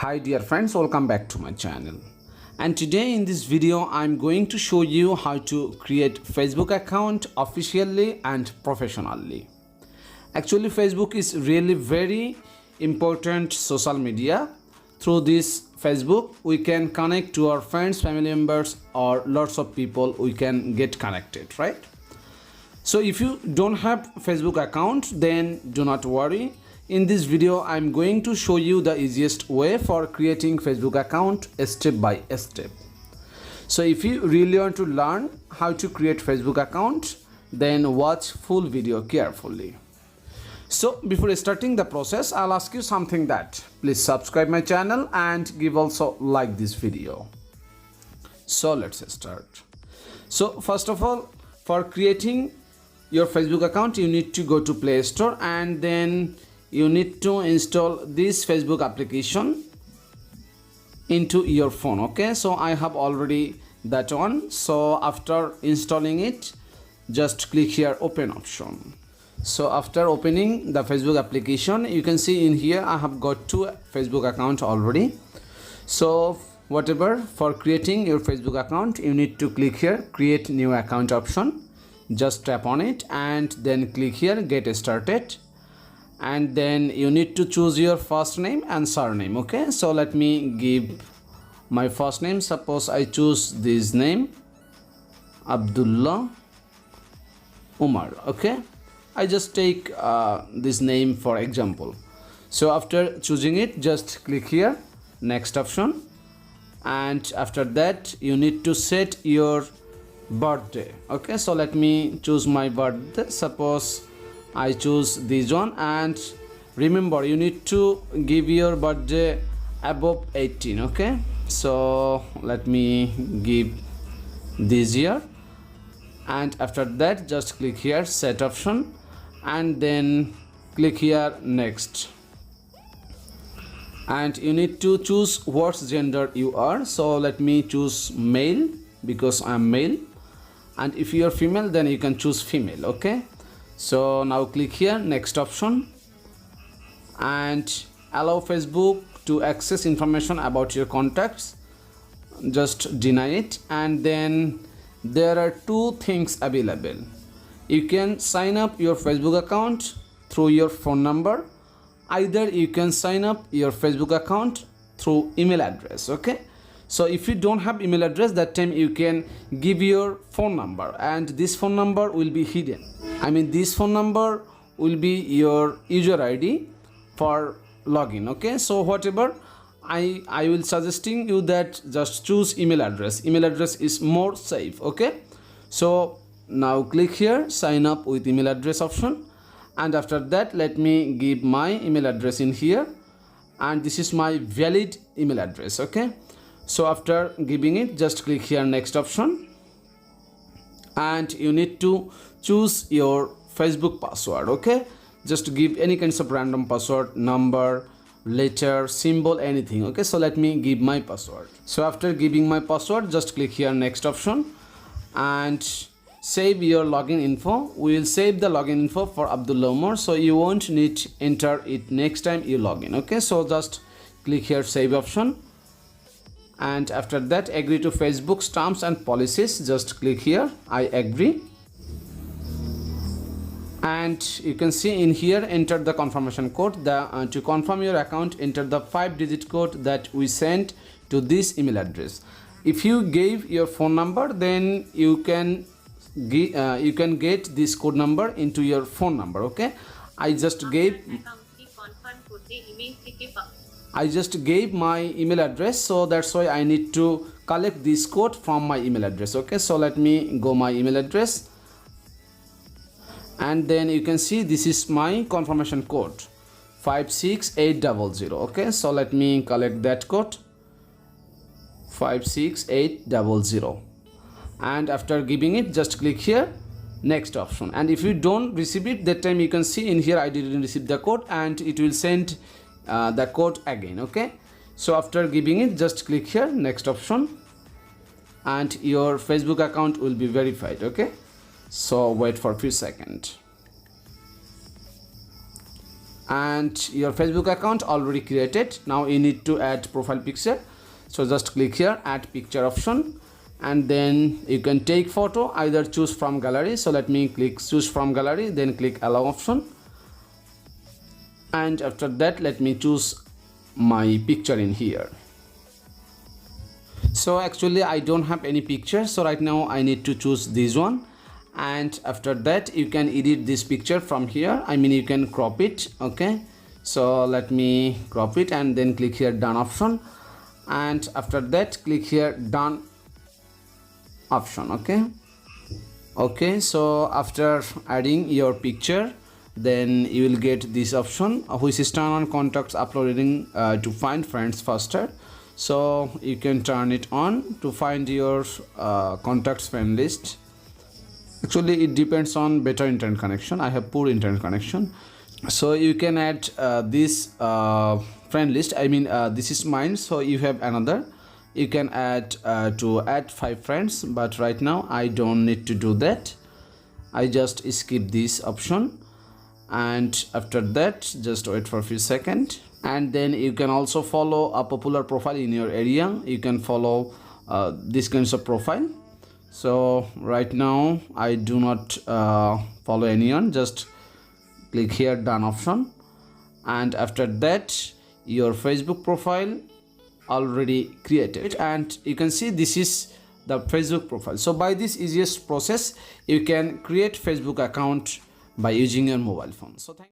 Hi dear friends, welcome back to my channel. And today in this video I'm going to show you how to create Facebook account officially and professionally. Actually Facebook is really very important social media. Through this Facebook we can connect to our friends, family members or lots of people we can get connected, right? So if you don't have Facebook account, then do not worry. In this video I'm going to show you the easiest way for creating Facebook account step by step. So if you really want to learn how to create Facebook account, then watch full video carefully. So before starting the process, I'll ask you something, that please subscribe my channel and give also like this video. So let's start. So first of all, for creating your Facebook account you need to go to Play Store and then you need to install this Facebook application into your phone. Okay, so I have already that one. So after installing it, just click here open option. So after opening the Facebook application, you can see in here I have got two Facebook account already. So whatever, for creating your Facebook account you need to click here create new account option. Just tap on it and then click here get started, and then you need to choose your first name and surname. Okay, so let me give my first name. Suppose I choose this name, Abdullah Umar. Okay, I just take this name for example. So after choosing it, just click here next option, and after that you need to set your birthday. Okay, so let me choose my birthday. Suppose I choose this one, and remember you need to give your birthday above 18. Okay, so let me give this year, and after that just click here set option and then click here next, and you need to choose what gender you are. So let me choose male because I am male, and if you are female then you can choose female. Okay, so now click here next option and allow Facebook to access information about your contacts. Just deny it, and then there are two things available. You can sign up your Facebook account through your phone number. Either you can sign up your Facebook account through email address. Okay, so if you don't have email address, that time you can give your phone number, and this phone number will be hidden. I mean this phone number will be your user ID for login. Okay, so whatever, I will suggesting you that just choose email address. Email address is more safe. Okay, so now click here sign up with email address option, and after that let me give my email address in here, and this is my valid email address. Okay, so after giving it, just click here next option, and you need to choose your Facebook password. Okay, just give any kinds of random password, number, letter, symbol, anything. Okay, so let me give my password. So after giving my password, just click here next option and save your login info. We will save the login info for Abdullah Umar, so you won't need to enter it next time you log in. Okay, so just click here save option, and after that agree to Facebook's terms and policies. Just click here I agree, and you can see in here enter the confirmation code. To confirm your account, enter the 5-digit code that we sent to this email address. If you gave your phone number, then you can get this code number into your phone number. Okay, I just gave my email address, so that's why I need to collect this code from my email address. Okay, so let me go my email address, and then you can see this is my confirmation code 56800. Okay, so let me collect that code 56800, and after giving it, just click here next option. And if you don't receive it, that time you can see in here I didn't receive the code, and it will send the code again. Okay, so after giving it, just click here next option, and your Facebook account will be verified. Okay, so wait for a few seconds, and your Facebook account already created. Now you need to add profile picture, so just click here add picture option, and then you can take photo, either choose from gallery. So let me click choose from gallery, then click allow option, and after that let me choose my picture in here. So actually I don't have any picture, so right now I need to choose this one, and after that you can edit this picture from here. I mean, you can crop it. Okay, so let me crop it and then click here done option, and after that click here done option. Okay, so after adding your picture, then you will get this option which is turn on contacts uploading to find friends faster. So you can turn it on to find your contacts friend list. Actually it depends on better internet connection. I have poor internet connection, so you can add this friend list. I mean, this is mine, so you have another, you can add to add 5 friends, but right now I don't need to do that. I just skip this option, and after that just wait for a few seconds, and then you can also follow a popular profile in your area. You can follow this kinds of profile. So right now I do not follow anyone. Just click here done option, and after that your Facebook profile already created, and you can see this is the Facebook profile. So by this easiest process you can create Facebook account by using your mobile phone. So thank